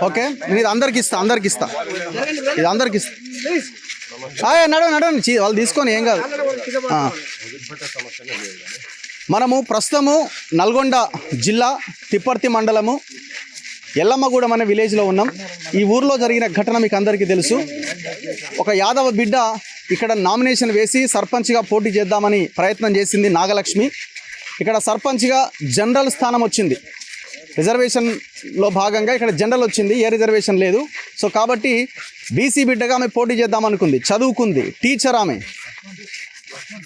Okay, నేను ఇది అందరికి ఇస్తా, ఇది అందరికి ఇస్తా. నడవండి, వాళ్ళు తీసుకొని ఏం కాదు. మనము ప్రస్తుతము నల్గొండ జిల్లా తిప్పర్తి మండలము ఎల్లమ్మగూడెం అనే విలేజ్లో ఉన్నాం. ఈ ఊర్లో జరిగిన ఘటన మీకు అందరికీ తెలుసు. ఒక యాదవ బిడ్డ ఇక్కడ నామినేషన్ వేసి సర్పంచ్గా పోటీ చేద్దామని ప్రయత్నం చేసింది నాగలక్ష్మి. ఇక్కడ సర్పంచ్గా జనరల్ స్థానం వచ్చింది. రిజర్వేషన్లో భాగంగా ఇక్కడ జనరల్ వచ్చింది, ఏ రిజర్వేషన్ లేదు. సో కాబట్టి బీసీ బిడ్డగా ఆమె పోటీ చేద్దామనుకుంది, చదువుకుంది, టీచర్ ఆమె.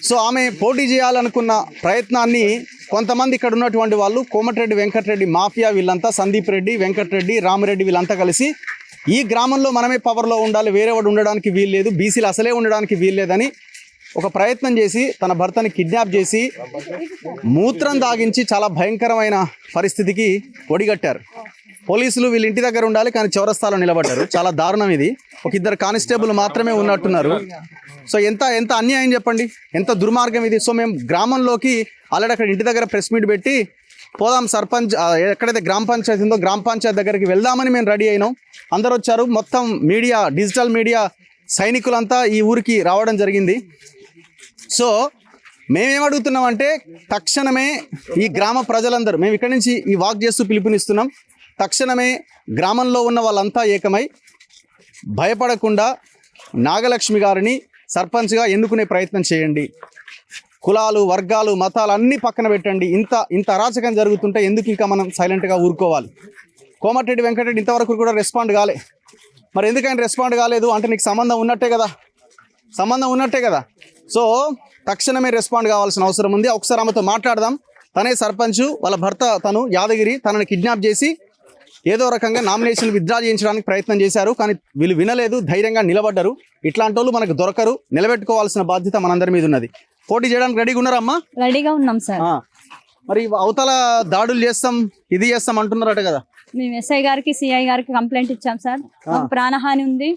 సో ఆమె పోటీ చేయాలనుకున్న ప్రయత్నాన్ని కొంతమంది ఇక్కడ ఉన్నటువంటి వాళ్ళు, కోమటిరెడ్డి వెంకటరెడ్డి మాఫియా వీళ్ళంతా, సందీప్ రెడ్డి, వెంకటరెడ్డి, రామిరెడ్డి వీళ్ళంతా కలిసి ఈ గ్రామంలో మనమే పవర్లో ఉండాలి, వేరేవాడు ఉండడానికి వీల్లేదు, బీసీలు అసలే ఉండడానికి వీల్లేదని ఒక ప్రయత్నం చేసి తన భర్తని కిడ్నాప్ చేసి మూత్రం దాగించి చాలా భయంకరమైన పరిస్థితికి ఒడిగట్టారు. పోలీసులు వీళ్ళ ఇంటి దగ్గర ఉండాలి కానీ చౌరస్తాలో నిలబడ్డారు. చాలా దారుణం ఇది. ఒక ఇద్దరు కానిస్టేబుల్ మాత్రమే ఉన్నట్టున్నారు. సో ఎంత అన్యాయం చెప్పండి, ఎంత దుర్మార్గం ఇది. సో మేము గ్రామంలోకి ఆల్రెడీ అక్కడ ఇంటి దగ్గర ప్రెస్ మీట్ పెట్టి పోదాం, సర్పంచ్ ఎక్కడైతే గ్రామ పంచాయతీ ఉందో గ్రామ పంచాయతీ దగ్గరికి వెళ్దామని మేము రెడీ అయినాం. అందరూ వచ్చారు. మొత్తం మీడియా, డిజిటల్ మీడియా సైనికులంతా ఈ ఊరికి రావడం జరిగింది. సో మేమేమడుగుతున్నామంటే తక్షణమే ఈ గ్రామ ప్రజలందరూ, మేము ఇక్కడి నుంచి ఈ వాక్ చేస్తూ పిలుపునిస్తున్నాం, తక్షణమే గ్రామంలో ఉన్న వాళ్ళంతా ఏకమై భయపడకుండా నాగలక్ష్మి గారిని సర్పంచ్గా ఎన్నుకునే ప్రయత్నం చేయండి. కులాలు, వర్గాలు, మతాలు అన్నీ పక్కన పెట్టండి. ఇంత అరాచకం జరుగుతుంటే ఎందుకు ఇంకా మనం సైలెంట్గా ఊరుకోవాలి? కోమటిరెడ్డి వెంకటరెడ్డి ఇంతవరకు కూడా రెస్పాండ్ కాలే. మరి ఎందుకని రెస్పాండ్ కాలేదు అంటే నీకు సంబంధం ఉన్నట్టే కదా. సో తక్షణమే రెస్పాండ్ కావాల్సిన అవసరం ఉంది. ఒకసారి ఆమెతో మాట్లాడదాం. తనే సర్పంచ్, వాళ్ళ భర్త తను యాదగిరి, తనని కిడ్నాప్ చేసి ఏదో రకంగా నామినేషన్ విత్డ్రా చేయించడానికి ప్రయత్నం చేశారు. కానీ వీళ్ళు వినలేదు, ధైర్యంగా నిలబడ్డారు. ఇట్లాంటి వాళ్ళు మనకు దొరకరు. నిలబెట్టుకోవాల్సిన బాధ్యత మనందరి మీద ఉన్నది. పోటీ చేయడానికి రెడీగా ఉన్నారమ్మా? రెడీగా ఉన్నాం సార్. మరి అవతల దాడులు చేస్తాం, ఇది చేస్తాం అంటున్నారట కదా. మేము ఎస్ఐ గారికి, సిఐ గారికి కంప్లైంట్ ఇచ్చాం సార్. మాకు ప్రాణహాని ఉంది.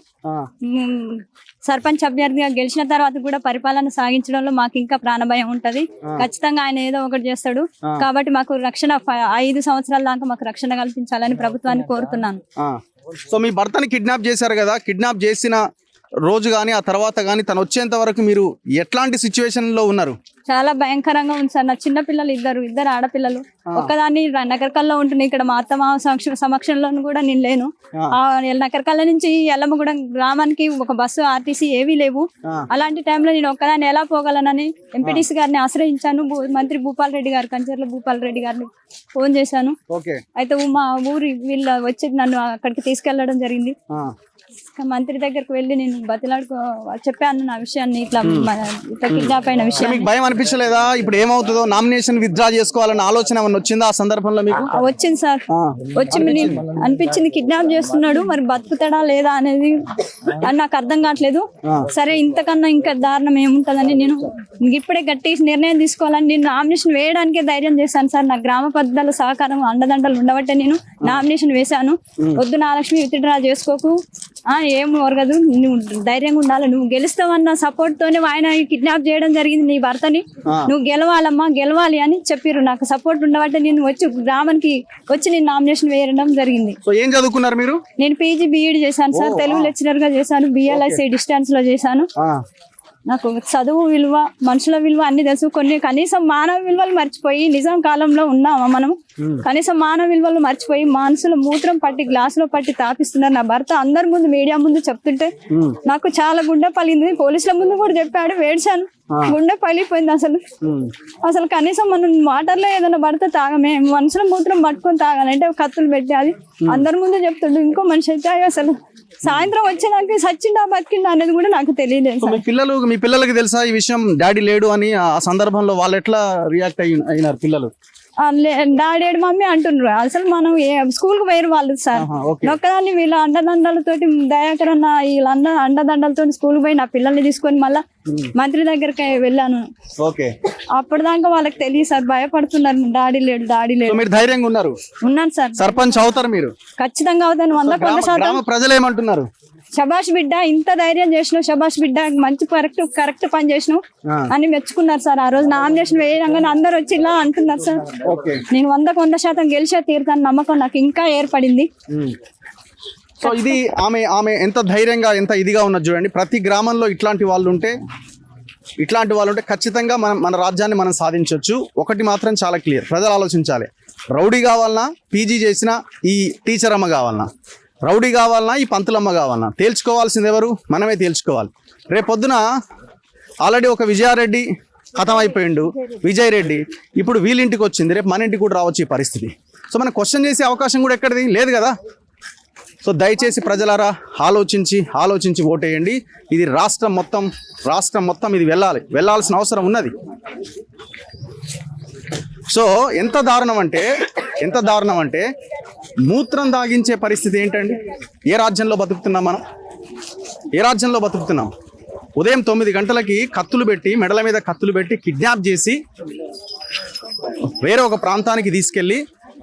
సర్పంచ్ అభ్యర్థిగా గెలిచిన తర్వాత కూడా పరిపాలన సాగించడంలో మాకు ఇంకా ప్రాణభయం ఉంటది. ఖచ్చితంగా ఆయన ఏదో ఒకటి చేస్తాడు. కాబట్టి మాకు రక్షణ 5 సంవత్సరాల దాకా మాకు రక్షణ కల్పించాలని ప్రభుత్వాన్ని కోరుతున్నాను. సో మీ భర్తని కిడ్నాప్ చేశారు కదా, కిడ్నాప్ చేసిన రోజు కానీ ఆ తర్వాత కానీ తను వచ్చేంత వరకు మీరు ఎట్లాంటి సిచ్యువేషన్ లో ఉన్నారు? చాలా భయంకరంగా ఉంది సార్. నా చిన్న పిల్లలు ఇద్దరు ఆడపిల్లలు. ఒక్కదాన్ని నగరకల్లో ఉంటుంది. ఇక్కడ మా అత్త మామ సమక్షంలో కూడా నేను లేను. నగరకల్ల నుంచి ఎల్లమ్మగూడెం గ్రామానికి ఒక బస్సు, ఆర్టీసీ ఏవీ లేవు. అలాంటి టైంలో నేను ఒక్కదాన్ని ఎలా పోగలనని ఎంపీటీసీ గారిని ఆశ్రయించాను. మంత్రి భూపాల్ రెడ్డి గారు, కంచర్ల భూపాల్ రెడ్డి గారిని ఫోన్ చేశాను. అయితే మా ఊరి వీళ్ళు వచ్చి నన్ను అక్కడికి తీసుకెళ్లడం జరిగింది. మంత్రి దగ్గరకు వెళ్ళి నేను చెప్పాను నా విషయాన్ని, ఇట్లా కిడ్నాప్ అయిన విషయం. మీకు భయం అనిపించలేదా? ఇప్పుడు ఏమవుతుందో, నామినేషన్ విత్డ్రా చేసుకోవాలన్న ఆలోచన వచ్చిందా ఆ సందర్భంలో మీకు? వచ్చింది సార్, అనిపించింది కిడ్నాప్ చేస్తున్నాడు, మరి బతుకుతాడా లేదా అనేది నాకు అర్థం కావట్లేదు. సరే ఇంతకన్నా ఇంకా దారుణం ఏముంటదని నేను ఇప్పుడే గట్టి నిర్ణయం తీసుకోవాలని నేను నామినేషన్ వేయడానికే ధైర్యం చేశాను సార్. నా గ్రామ పెద్దల సహకారం, అండదండలు ఉండబట్టే నేను నామినేషన్ వేశాను. వద్దు నాగలక్ష్మి, విత్డ్రా చేసుకోకు, ఏం ఒరగదు, నువ్వు ధైర్యంగా ఉండాలి, నువ్వు గెలుస్తావన్న సపోర్ట్ తోనే ఆయన కిడ్నాప్ చేయడం జరిగింది నీ భర్తని. నువ్వు గెలవాలమ్మా, గెలవాలి అని చెప్పారు. నాకు సపోర్ట్ ఉండబట్టే నేను వచ్చి గ్రామానికి వచ్చి నేను నామినేషన్ వేయడం జరిగింది. ఏం చదువుకున్నారు మీరు? నేను పీజీ బీఈడి చేశాను సార్. తెలుగు లెక్చరర్ గా చేశాను. బిఎల్ఐసి డిస్టెన్స్ లో చేశాను. నాకు చదువు విలువ, మనుషుల విలువ అన్ని తెలుసు. కనీసం మానవ విలువలు మర్చిపోయి, నిజాం కాలంలో ఉన్నామా మనం? కనీసం మానవ విలువలు మర్చిపోయి మనుషుల మూత్రం పట్టి గ్లాసులో పట్టి తాపిస్తున్నారు. నా భర్త అందరి ముందు, మీడియా ముందు చెప్తుంటే నాకు చాలా గుండె పలింది. పోలీసుల ముందు కూడా చెప్పాడు, వేడ్చాను. గుండె పలిపోయింది. అసలు కనీసం మనం వాటర్లో ఏదైనా పడితే తాగమే, మనుషుల మూత్రం పట్టుకొని తాగాలంటే కత్తులు పెట్టి అది అందరి ముందు చెప్తుండే. ఇంకో మనిషి అయితే అసలు సాయంత్రం వచ్చేదానికి సచ్చిండా బతికిండా అనేది కూడా నాకు తెలియలేదు. మీ పిల్లలకి తెలుసా ఈ విషయం, డాడీ లేడు అని? ఆ సందర్భంలో వాళ్ళు ఎట్లా రియాక్ట్ అయినారు పిల్లలు? డాడేడు మమ్మీ అంటుండ్రు. అసలు మనం స్కూల్ కు పోయారు వాళ్ళు సార్. ఓకే ఒక్కదాన్ని వీళ్ళ అండదండలతోటి దయాకర్ అన్న వీళ్ళ అండదండలతో స్కూల్ పోయి నా పిల్లల్ని తీసుకొని మళ్ళా మంత్రి దగ్గరికి వెళ్ళాను. ఓకే అప్పటిదాకా వాళ్ళకి తెలియదు సార్, భయపడుతున్నారు. డాడీ లేడు. మీరు ధైర్యంగా ఉన్నారు. ఉన్నాను సార్. సర్పంచ్ అవుతారు మీరు ఖచ్చితంగా అవుతాను 100%. గ్రామ ప్రజలు ఏమంటున్నారు? శబాష్ బిడ్డ, ఇంత ధైర్యం చేసినావు, శబాష్ బిడ్డ, మంచి కరెక్ట్ పని చేసినావు అని మెచ్చుకున్నారు సార్. ఆ రోజు నామినేషన్ వేయగానే అందరు వచ్చి ఇలా అంటున్నారు సార్. నేను 100% గెలిచే తీరుతాను నమ్మకం నాకు ఇంకా ఏర్పడింది. సో ఇది ఆమె ఎంత ధైర్యంగా ఎంత ఇదిగా ఉన్నది చూడండి. ప్రతి గ్రామంలో ఇట్లాంటి వాళ్ళు ఉంటే ఖచ్చితంగా మన రాజ్యాన్ని మనం సాధించవచ్చు. ఒకటి మాత్రం చాలా క్లియర్, ప్రజలు ఆలోచించాలి. రౌడీ కావాలన్నా, పీజీ చేసిన ఈ టీచర్ అమ్మ కావాలన్నా, రౌడీ కావాలన్నా, ఈ పంతులమ్మ కావాలన్నా, తేల్చుకోవాల్సింది ఎవరు? మనమే తేల్చుకోవాలి. రేపొద్దున ఆల్రెడీ ఒక విజయారెడ్డి ఖతం అయిపోయిండు, విజయ్ రెడ్డి ఇప్పుడు వీళ్ళింటికి వచ్చింది, రేపు మన ఇంటికి కూడా రావచ్చు ఈ పరిస్థితి. సో మనం క్వశ్చన్ చేసే అవకాశం కూడా ఎక్కడిది లేదు కదా. సో దయచేసి ప్రజలారా ఆలోచించి ఓటేయండి. ఇది రాష్ట్రం మొత్తం ఇది వెళ్ళాల్సిన అవసరం ఉన్నది. సో ఎంత దారుణం అంటే మూత్రం దాగించే పరిస్థితి ఏంటండి? ఏ రాజ్యంలో బతుకుతున్నాం మనం? ఏ రాజ్యంలో బతుకుతున్నాం? ఉదయం 9 గంటలకి కత్తులు పెట్టి, మెడల మీద కత్తులు పెట్టి కిడ్నాప్ చేసి వేరే ఒక ప్రాంతానికి తీసుకెళ్ళి